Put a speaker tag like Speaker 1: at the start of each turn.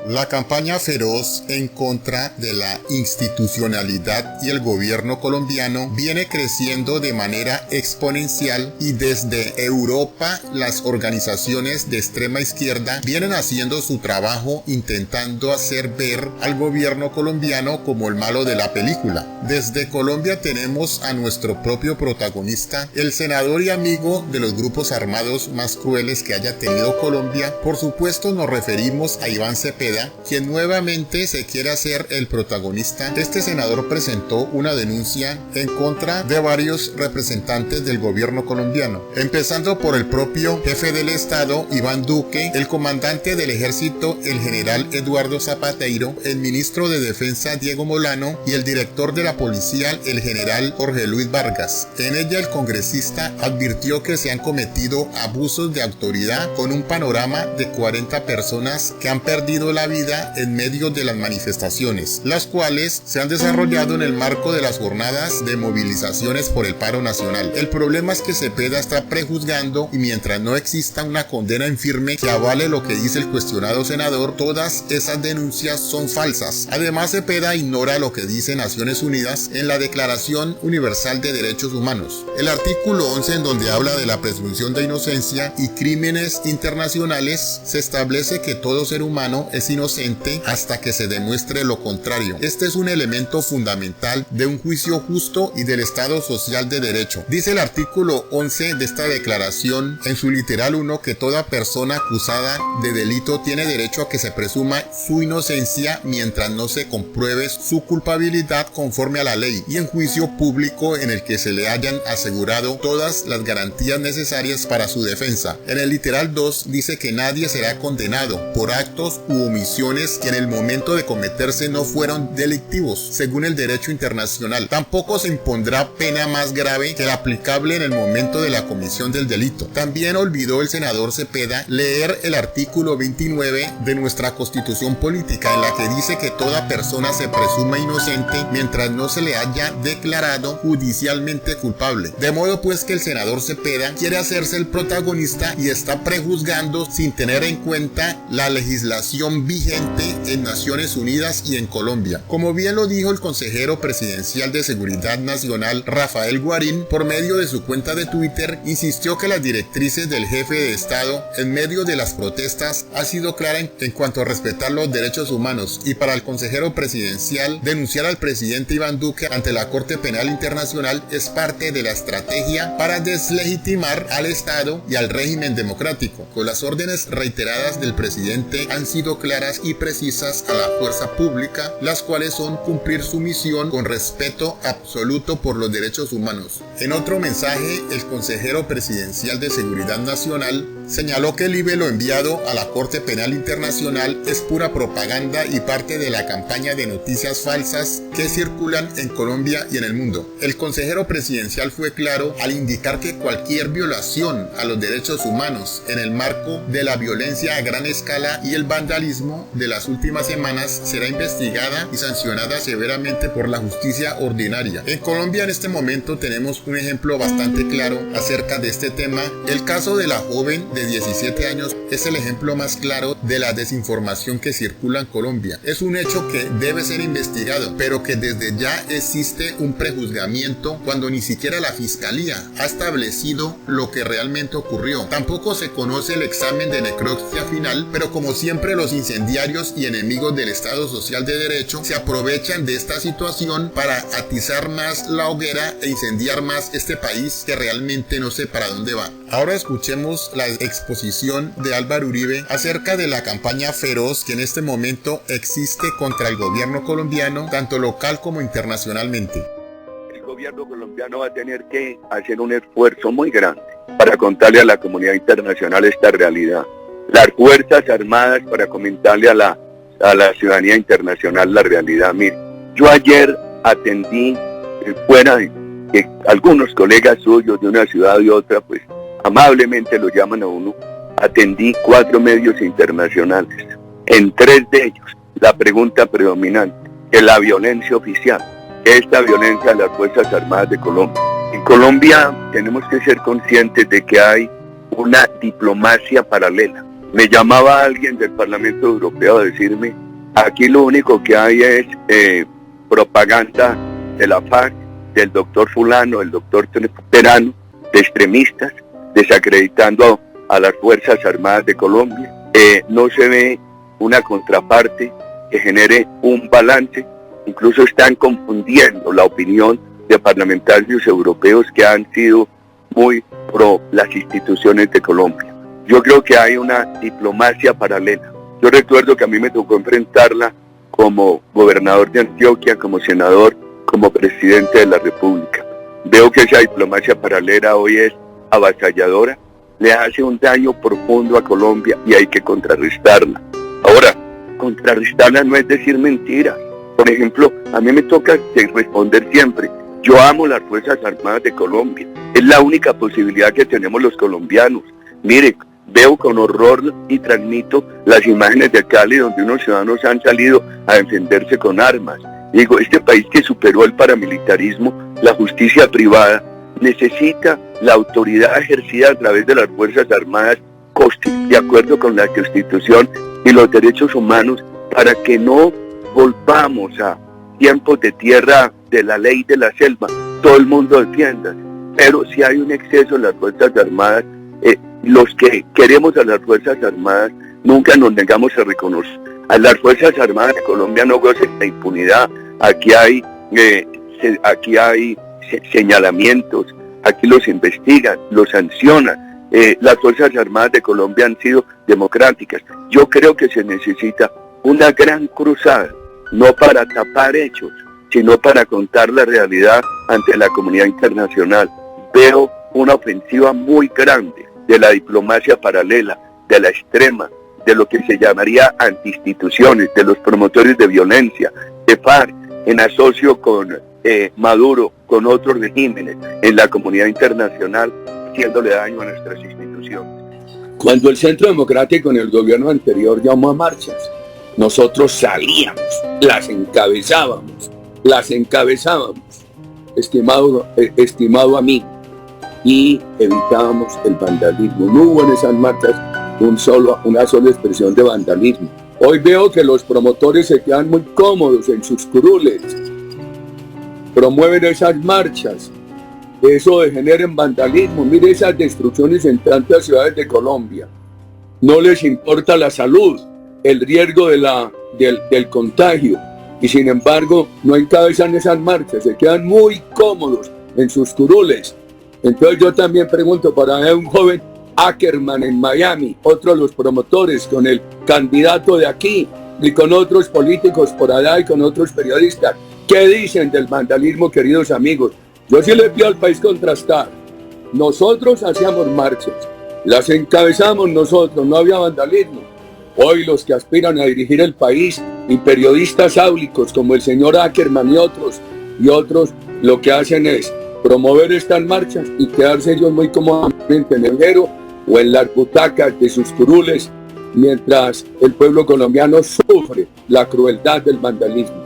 Speaker 1: La campaña feroz en contra de la institucionalidad y el gobierno colombiano viene creciendo de manera exponencial y desde Europa las organizaciones de extrema izquierda vienen haciendo su trabajo intentando hacer ver al gobierno colombiano como el malo de la película. Desde Colombia tenemos a nuestro propio protagonista, el senador y amigo de los grupos armados más crueles que haya tenido Colombia. Por supuesto nos referimos a Iván Cepeda, quien nuevamente se quiere hacer el protagonista. Este senador presentó una denuncia en contra de varios representantes del gobierno colombiano, empezando por el propio jefe del Estado, Iván Duque, el comandante del ejército, el general Eduardo Zapateiro, el ministro de Defensa, Diego Molano, y el director de la policía, el general Jorge Luis Vargas. En ella el congresista advirtió que se han cometido abusos de autoridad con un panorama de 40 personas que han perdido la vida en medio de las manifestaciones, las cuales se han desarrollado en el marco de las jornadas de movilizaciones por el paro nacional. El problema es que Cepeda está prejuzgando, y mientras no exista una condena en firme que avale lo que dice el cuestionado senador, todas esas denuncias son falsas. Además, Cepeda ignora lo que dice Naciones Unidas en la Declaración Universal de Derechos Humanos. El artículo 11, en donde habla de la presunción de inocencia y crímenes internacionales, se establece que todo ser humano es inocente hasta que se demuestre lo contrario. Este es un elemento fundamental de un juicio justo y del Estado social de derecho. Dice el artículo 11 de esta declaración en su literal 1 que toda persona acusada de delito tiene derecho a que se presuma su inocencia mientras no se compruebe su culpabilidad conforme a la ley y en juicio público en el que se le hayan asegurado todas las garantías necesarias para su defensa. En el literal 2 dice que nadie será condenado por actos u omisiones que en el momento de cometerse no fueron delictivos, según el derecho internacional. Tampoco se impondrá pena más grave que la aplicable en el momento de la comisión del delito. También olvidó el senador Cepeda leer el artículo 29 de nuestra Constitución Política, en la que dice que toda persona se presuma inocente mientras no se le haya declarado judicialmente culpable. De modo pues que el senador Cepeda quiere hacerse el protagonista y está prejuzgando sin tener en cuenta la legislación vigente en Naciones Unidas y en Colombia. Como bien lo dijo el consejero presidencial de Seguridad Nacional, Rafael Guarín, por medio de su cuenta de Twitter, insistió que las directrices del jefe de Estado en medio de las protestas ha sido clara en cuanto a respetar los derechos humanos, y para el consejero presidencial denunciar al presidente Iván Duque ante la Corte Penal Internacional es parte de la estrategia para deslegitimar al Estado y al régimen democrático. Con las órdenes reiteradas del presidente han sido claras y precisas a la fuerza pública, las cuales son cumplir su misión con respeto absoluto por los derechos humanos. En otro mensaje, el consejero presidencial de Seguridad Nacional señaló que el libelo enviado a la Corte Penal Internacional es pura propaganda y parte de la campaña de noticias falsas que circulan en Colombia y en el mundo. El consejero presidencial fue claro al indicar que cualquier violación a los derechos humanos en el marco de la violencia a gran escala y el vandalismo de las últimas semanas será investigada y sancionada severamente por la justicia ordinaria. En Colombia en este momento tenemos un ejemplo bastante claro acerca de este tema. El caso de la joven de 17 años es el ejemplo más claro de la desinformación que circula en Colombia. Es un hecho que debe ser investigado, pero que desde ya existe un prejuzgamiento cuando ni siquiera la fiscalía ha establecido lo que realmente ocurrió. Tampoco se conoce el examen de necropsia final, pero como siempre los incendiarios y enemigos del Estado Social de Derecho se aprovechan de esta situación para atizar más la hoguera e incendiar más este país que realmente no sé para dónde va. Ahora escuchemos la exposición de Álvaro Uribe acerca de la campaña feroz que en este momento existe contra el gobierno colombiano, tanto local como internacionalmente.
Speaker 2: El gobierno colombiano va a tener que hacer un esfuerzo muy grande para contarle a la comunidad internacional esta realidad. Las Fuerzas Armadas para comentarle a la ciudadanía internacional la realidad. Mire, yo ayer atendí fuera de que algunos colegas suyos de una ciudad y otra, pues amablemente lo llaman a uno, atendí 4 medios internacionales. En 3 de ellos, la pregunta predominante, que la violencia oficial, esta violencia de las Fuerzas Armadas de Colombia. En Colombia tenemos que ser conscientes de que hay una diplomacia paralela, Me llamaba alguien del Parlamento Europeo a decirme, aquí lo único que hay es propaganda de la FARC, del doctor fulano, del doctor Terano, de extremistas, desacreditando a las Fuerzas Armadas de Colombia. No se ve una contraparte que genere un balance. Incluso están confundiendo la opinión de parlamentarios europeos que han sido muy pro las instituciones de Colombia. Yo creo que hay una diplomacia paralela. Yo recuerdo que a mí me tocó enfrentarla como gobernador de Antioquia, como senador, como presidente de la República. Veo que esa diplomacia paralela hoy es avasalladora, le hace un daño profundo a Colombia y hay que contrarrestarla. Ahora, contrarrestarla no es decir mentiras. Por ejemplo, a mí me toca responder siempre, yo amo las Fuerzas Armadas de Colombia, es la única posibilidad que tenemos los colombianos. Mire, veo con horror y transmito las imágenes de Cali donde unos ciudadanos han salido a defenderse con armas. Digo, este país que superó el paramilitarismo, la justicia privada, necesita la autoridad ejercida a través de las Fuerzas Armadas de acuerdo con la Constitución y los derechos humanos para que no volvamos a tiempos de tierra de la ley de la selva, todo el mundo defienda. Pero si hay un exceso en las Fuerzas Armadas, los que queremos a las Fuerzas Armadas nunca nos negamos a reconocer. A las Fuerzas Armadas de Colombia no gozan de impunidad. Aquí hay señalamientos, aquí los investigan, los sancionan. Las Fuerzas Armadas de Colombia han sido democráticas. Yo creo que se necesita una gran cruzada, no para tapar hechos, sino para contar la realidad ante la comunidad internacional. Veo una ofensiva muy grande de la diplomacia paralela, de la extrema, de lo que se llamaría antiinstituciones, de los promotores de violencia, de FARC, en asocio con Maduro, con otros regímenes, en la comunidad internacional, haciéndole daño a nuestras instituciones.
Speaker 3: Cuando el Centro Democrático en el gobierno anterior llamó a marchas, nosotros salíamos, las encabezábamos, estimado amigo, y evitábamos el vandalismo. No hubo en esas marchas una sola expresión de vandalismo. Hoy veo que los promotores se quedan muy cómodos en sus curules, promueven esas marchas, eso degenera en vandalismo. Mire esas destrucciones en tantas ciudades de Colombia. No les importa la salud, el riesgo del contagio, y sin embargo no encabezan esas marchas, se quedan muy cómodos en sus curules. Entonces yo también pregunto, para un joven Ackerman en Miami, otro de los promotores, con el candidato de aquí y con otros políticos por allá y con otros periodistas, ¿qué dicen del vandalismo, queridos amigos? Yo sí les pido al país contrastar. Nosotros hacíamos marchas, las encabezamos nosotros, no había vandalismo. Hoy los que aspiran a dirigir el país y periodistas áulicos como el señor Ackerman y otros, lo que hacen es promover estas marchas y quedarse ellos muy cómodamente en el enero o en las butacas de sus curules, mientras el pueblo colombiano sufre la crueldad del vandalismo.